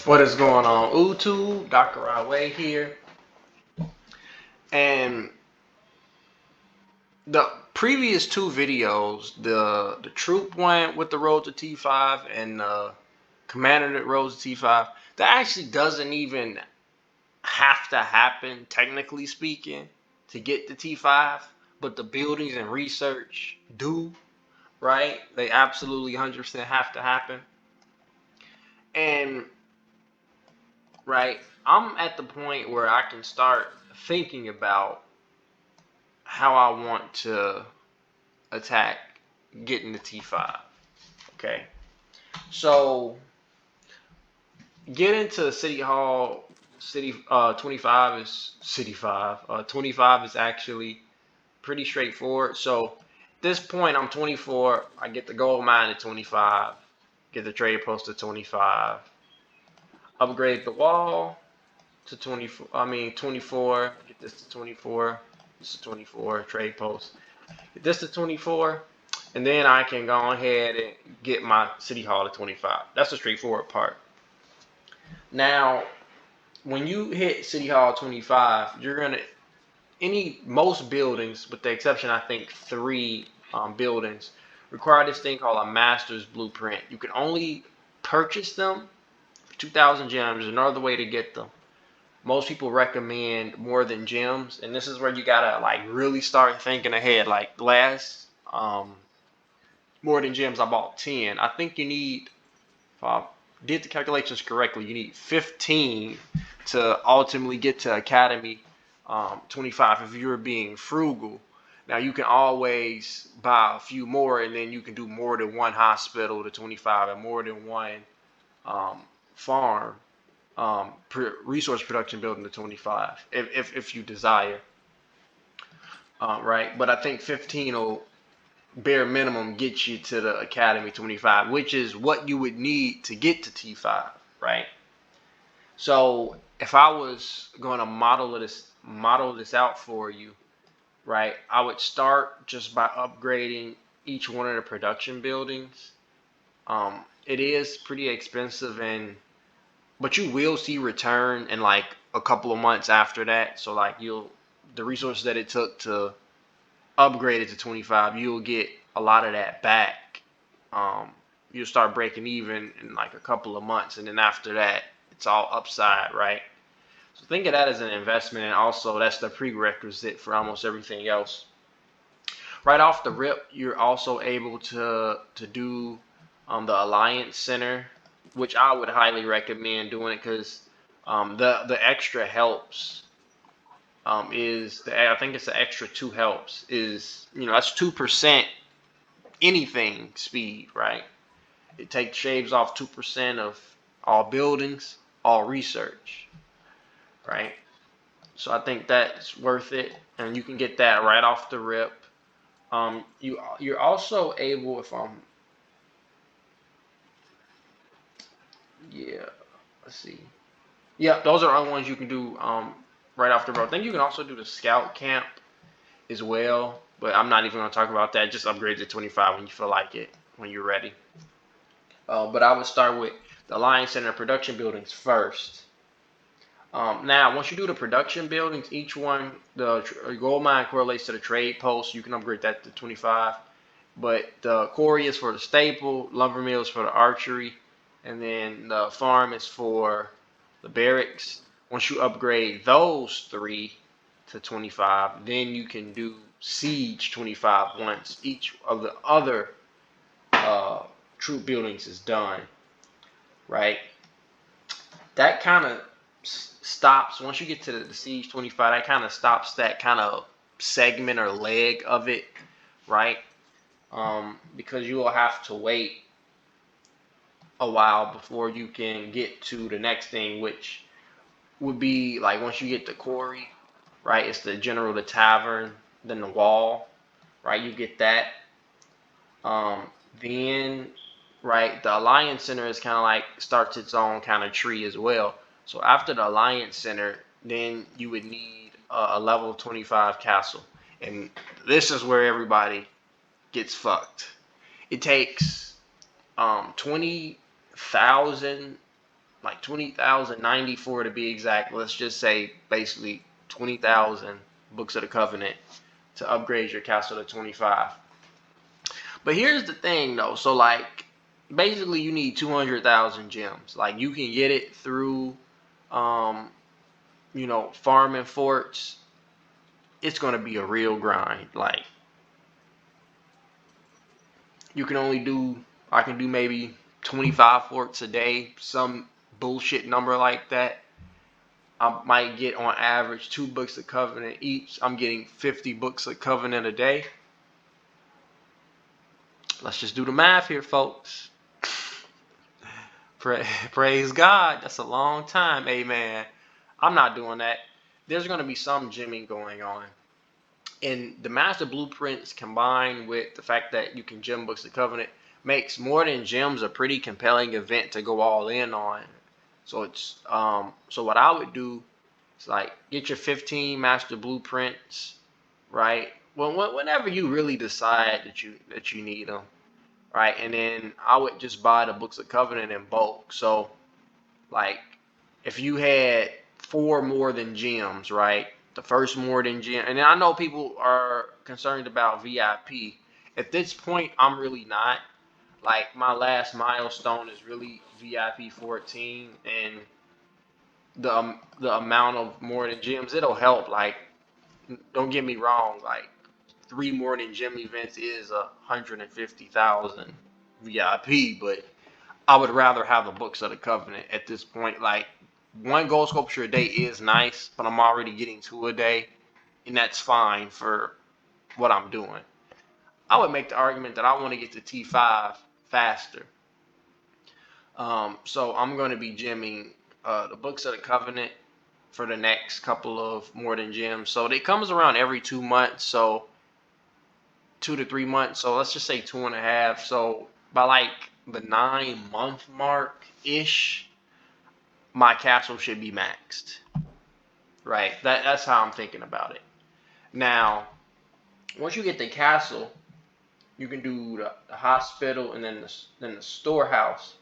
What is going on, YouTube? Dr. Way here. And the previous two videos, the troop one with the road to T5 and the commander that rose to T5, that actually doesn't even have to happen, technically speaking, to get to T5. But the buildings and research do, right? They absolutely 100% have to happen. And right, I'm at the point where I can start thinking about how I want to attack getting the T5. Okay. So get into City Hall. City 25 is City 5. 25 is actually pretty straightforward. So at this point, I'm 24. I get the gold mine at 25. Get the trade post at 25. Upgrade the wall to 24. 24. Get this to 24. This is 24. Trade post. Get this to 24. And then I can go ahead and get my City Hall to 25. That's the straightforward part. Now, when you hit City Hall 25, you're gonna most buildings, with the exception I think three buildings, require this thing called a master's blueprint. You can only purchase them for 2,000 gems. There's another way to get them. Most people recommend more than gems, and this is where you gotta like really start thinking ahead. Like last more than gems, I bought 10. I think you need, if I did the calculations correctly, you need 15 to ultimately get to Academy 25 if you're being frugal. Now you can always buy a few more, and then you can do more than one hospital to 25 and more than one farm resource production building to 25 if you desire. Right, but I think 15 will bare minimum get you to the Academy 25, which is what you would need to get to T5, right? So if I was going to model this out for you, right, I would start just by upgrading each one of the production buildings. It is pretty expensive, but you will see return in like a couple of months after that. So like the resources that it took to upgrade it to 25, you'll get a lot of that back. Um, you'll start breaking even in like a couple of months, and then after that, it's all upside, right? So think of that as an investment, and also that's the prerequisite for almost everything else. Right off the rip, you're also able to do the Alliance Center, which I would highly recommend doing it because the extra helps I think it's the extra two helps is that's 2% anything speed, right? It takes shaves off 2% of all buildings, all research, right? So I think that's worth it, and you can get that right off the rip. You're also able, if I'm yeah, let's see, yeah, those are other ones you can do right off the rip. I think you can also do the scout camp as well, but I'm not even going to talk about that. Just upgrade to 25 when you feel like it, when you're ready. But I would start with the Alliance Center production buildings first. Now, once you do the production buildings, each one, the gold mine correlates to the trade post. You can upgrade that to 25. But the quarry is for the staple, lumber mill is for the archery, and then the farm is for the barracks. Once you upgrade those three to 25, then you can do siege 25 once each of the other troop buildings is done, right? That kind of stops once you get to the siege 25. That kind of stops that kind of segment or leg of it, right? Because you will have to wait a while before you can get to the next thing, which would be like once you get the quarry, right? It's the general, the tavern, then the wall, right? You get that. Um, then, right, the Alliance Center is kind of like starts its own kind of tree as well. So after the Alliance Center, then you would need a level 25 castle, and this is where everybody gets fucked. It takes 20,000 like 20,094 to be exact. Let's just say basically 20,000 Books of the Covenant to upgrade your castle to 25. But here's the thing though. So like basically you need 200,000 gems. Like you can get it through um farming forts. It's going to be a real grind. Like you can only do I can do maybe 25 forts a day, some bullshit number like that. I might get on average 2 books of Covenant each. I'm getting 50 books of Covenant a day. Let's just do the math here, folks. Praise God. That's a long time. Amen. I'm not doing that. There's going to be some gymming going on. And the Master Blueprints combined with the fact that you can gem Books of Covenant makes More Than Gems a pretty compelling event to go all in on. So it's so what I would do is like get your 15 Master Blueprints, right? Well, whenever you really decide that you need them, right? And then I would just buy the Books of Covenant in bulk. So like if you had 4 More Than Gems, right? The first More Than Gem, and I know people are concerned about VIP. At this point, I'm really not. Like my last milestone is really VIP 14, and the amount of More Than Gems, it'll help. Like don't get me wrong, like 3 More Than Gem events is 150,000 VIP, but I would rather have the Books of the Covenant at this point. Like 1 gold sculpture a day is nice, but I'm already getting 2 a day, and that's fine for what I'm doing. I would make the argument that I want to get to T5 faster. So I'm going to be gemming the Books of the Covenant for the next couple of More Than Gems. So it comes around every 2 months, so 2 to 3 months. So let's just say 2.5. So by like the 9-month mark ish, my castle should be maxed. Right? That's how I'm thinking about it. Now, once you get the castle, you can do the hospital and then the storehouse.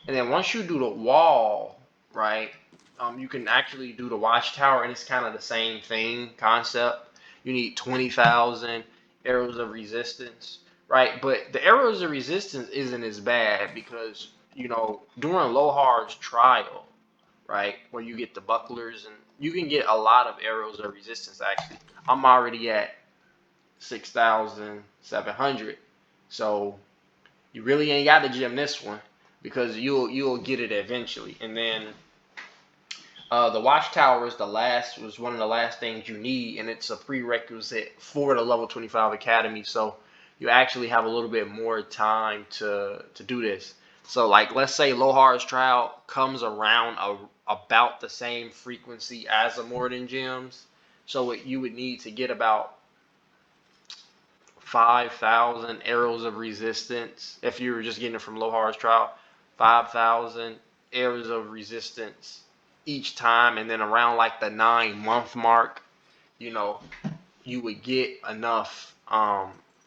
And then once you do the wall, right? You can actually do the watchtower, and it's kind of the same thing concept. You need 20,000 arrows of resistance, right? But the arrows of resistance isn't as bad because during Lohar's trial, right, where you get the bucklers and you can get a lot of arrows of resistance. Actually, I'm already at 6,700, so you really ain't got to gem this one because you'll get it eventually. And then the watchtower was one of the last things you need, and it's a prerequisite for the level 25 academy. So you actually have a little bit more time to do this. So like let's say Lohar's trial comes around about the same frequency as the More Than Gems. So you would need to get about 5,000 arrows of resistance if you were just getting it from Lohar's trial. 5,000 arrows of resistance each time, and then around like the 9-month mark, you would get enough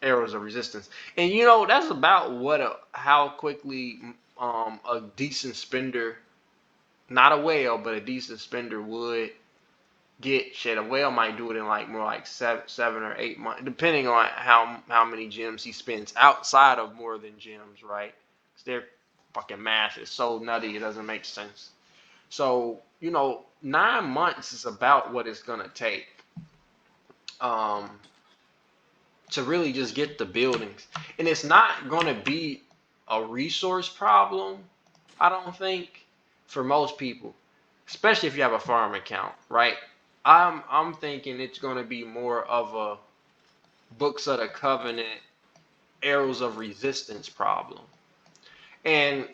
arrows of resistance. And that's about how quickly a decent spender, not a whale, but a decent spender would get shit. A whale might do it in like more like 7 or 8 months, depending on how many gems he spends outside of More Than Gems, right? Because their fucking math is so nutty, it doesn't make sense. So 9 months is about what it's gonna take to really just get the buildings, and it's not gonna be a resource problem, I don't think, for most people, especially if you have a farm account, right? I'm thinking it's gonna be more of a Books of the Covenant arrows of resistance problem. And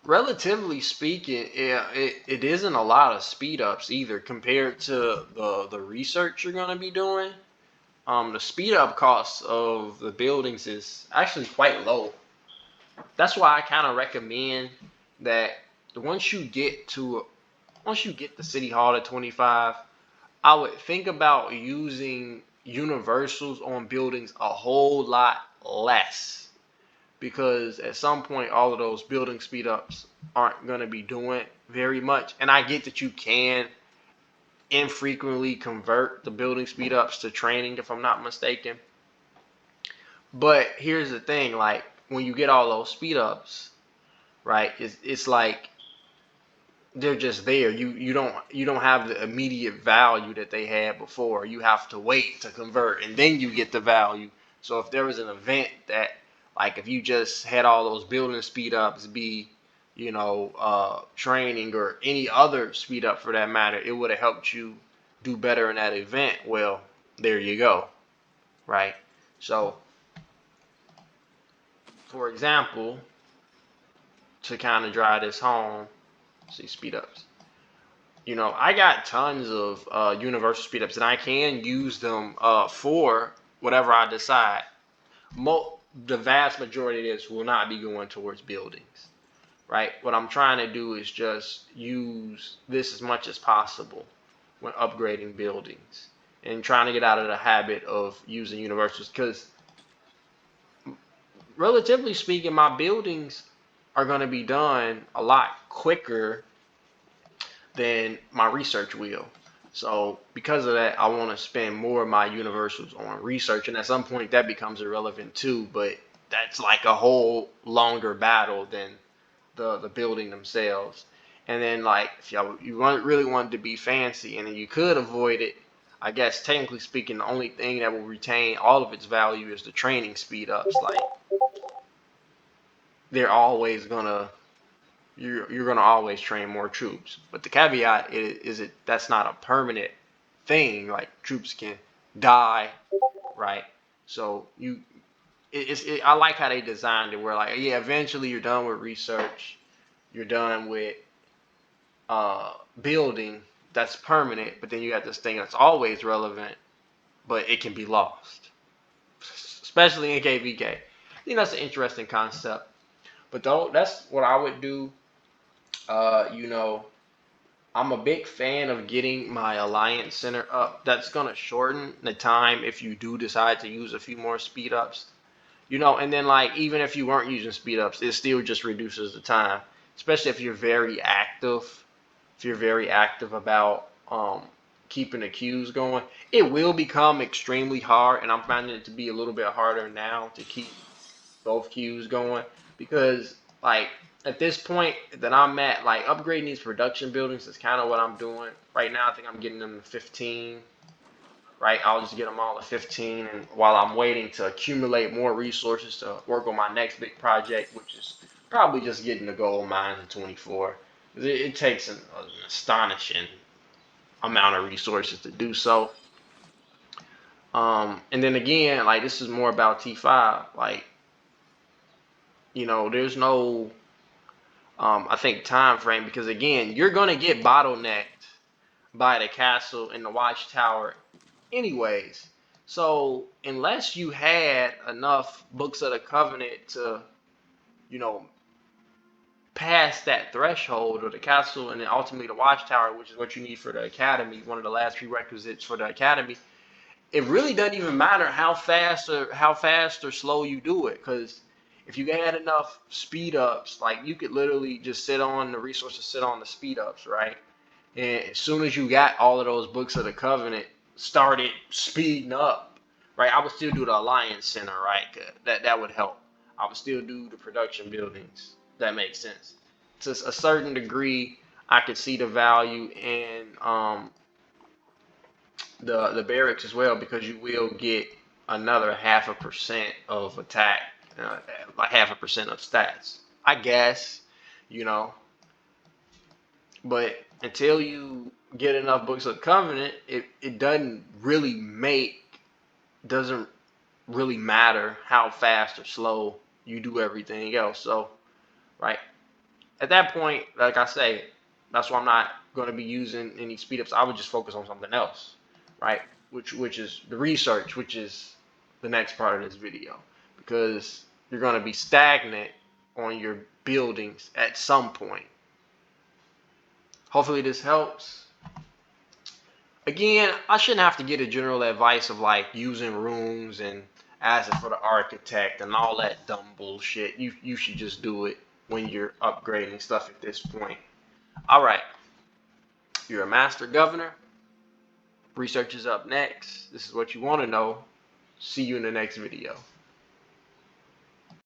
relatively speaking, it isn't a lot of speed ups either compared to the research you're gonna be doing. The speed up cost of the buildings is actually quite low. That's why I kind of recommend that once you get the city hall at 25, I would think about using universals on buildings a whole lot less, because at some point all of those building speed ups aren't going to be doing very much. And I get that you can infrequently convert the building speed ups to training, if I'm not mistaken. But here's the thing, like when you get all those speed ups, right? It's like they're just there. You don't have the immediate value that they had before. You have to wait to convert, and then you get the value. So if there was an event that, like, if you just had all those building speed ups be, training or any other speed up for that matter, it would have helped you do better in that event. Well, there you go, right? So, for example, to kind of drive this home, see speed ups. I got tons of universal speedups, and I can use them for whatever I decide. The vast majority of this will not be going towards buildings, right? What I'm trying to do is just use this as much as possible when upgrading buildings and trying to get out of the habit of using universals, because relatively speaking, my buildings are going to be done a lot quicker than my research will. So because of that, I want to spend more of my universals on research, and at some point that becomes irrelevant too. But that's like a whole longer battle than the building themselves. And then, like, if really wanted to be fancy, and then you could avoid it, I guess technically speaking, the only thing that will retain all of its value is the training speed ups. Like, they're always gonna you're going to always train more troops. But the caveat is that's not a permanent thing. Like, troops can die, right? So I like how they designed it, where, like, yeah, eventually you're done with research, you're done with building. That's permanent, but then you got this thing that's always relevant, but it can be lost, especially in KVK. I think that's an interesting concept. But though, that's what I would do. I'm a big fan of getting my Alliance Center up. That's going to shorten the time if you do decide to use a few more speed ups. And then, like, even if you weren't using speed ups, it still just reduces the time, especially if you're very active. If you're very active about keeping the queues going, it will become extremely hard, and I'm finding it to be a little bit harder now to keep both queues going, because, like, at this point that I'm at, like, upgrading these production buildings is kind of what I'm doing right now. I think I'm getting them to 15, right? I'll just get them all to 15, and while I'm waiting to accumulate more resources to work on my next big project, which is probably just getting the gold mines in 24. It takes an astonishing amount of resources to do so. And then again, like, this is more about T5. Like, there's no I think time frame, because again, you're gonna get bottlenecked by the castle and the watchtower anyways. So unless you had enough books of the covenant to, you know, pass that threshold, or the castle and then ultimately the watchtower, which is what you need for the academy, one of the last prerequisites for the academy, it really doesn't even matter how fast or slow you do it, because if you had enough speed ups, like, you could literally just sit on the resources, sit on the speed ups, right? And as soon as you got all of those books of the covenant, started speeding up, right? I would still do the Alliance Center, right? That would help. I would still do the production buildings. That makes sense. To a certain degree, I could see the value in the barracks as well, because you will get another 0.5% of attack, like 0.5% of stats, I guess, you know. But until you get enough books of Covenant, it doesn't really matter how fast or slow you do everything else. So, right, at that point, like I say, that's why I'm not going to be using any speed ups. I would just focus on something else, right? Which is the research, which is the next part of this video, because you're going to be stagnant on your buildings at some point. Hopefully this helps. Again, I shouldn't have to get a general advice of, like, using runes and asking for the architect and all that dumb bullshit. You should just do it when you're upgrading stuff at this point. All right, you're a master governor. Research is up next. This is what you want to know. See you in the next video.